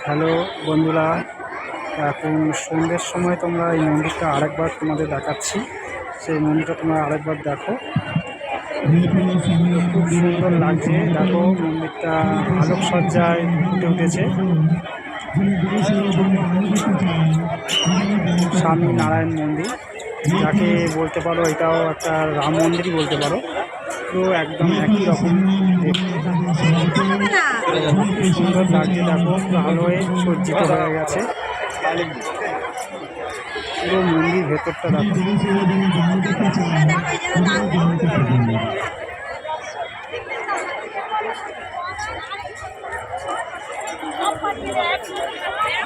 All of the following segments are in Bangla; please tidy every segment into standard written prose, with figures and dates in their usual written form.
হ্যালো বন্ধুরা, এখন সন্ধ্যের সময় তোমরা এই মন্দিরটা আরেকবার তোমাদের দেখাচ্ছি। সেই মন্দিরটা তোমরা আরেকবার দেখো, খুব সুন্দর লাগছে। দেখো মন্দিরটা আলোকসজ্জায় ফুটে উঠেছে। স্বামী নারায়ণ মন্দির, যাকে বলতে পারো এটাও একটা রাম মন্দিরই বলতে পারো। তো একদম একই রকম দেখতে, সুন্দর লাগছে। দেখো আলোয় সজ্জিত হয়ে গেছে পুরো মন্দির ভেতরটা। দেখো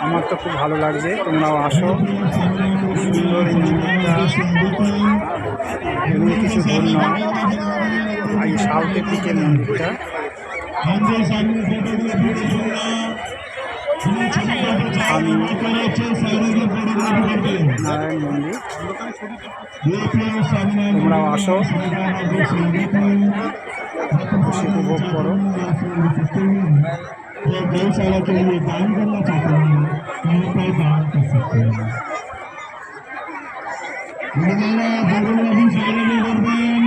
আমার তো খুব ভালো লাগছে, তোমরাও আসো। খুব সুন্দর এই মন্দিরটা, এমনি কিছু ভুল নয়। এই সাউথের দিকে মন্দিরটা, স্বামী নারায়ণ মন্দির। তোমরাও আসো, খুশি উপভোগ করো। गौशाला के लिए दान करना चाहते हैं, यहाँ पर दान कर सकते हैं। अभी सारे में करবেন।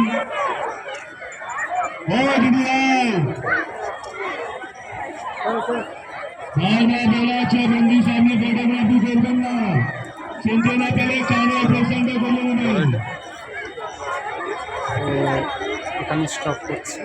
बोला আছে বন্ধু সামনে ফটোগ্রাফি করবেন না, শুনতে না পেলে কানে অপারেশনটা করে নেবেন। এখানে স্টপ করছে।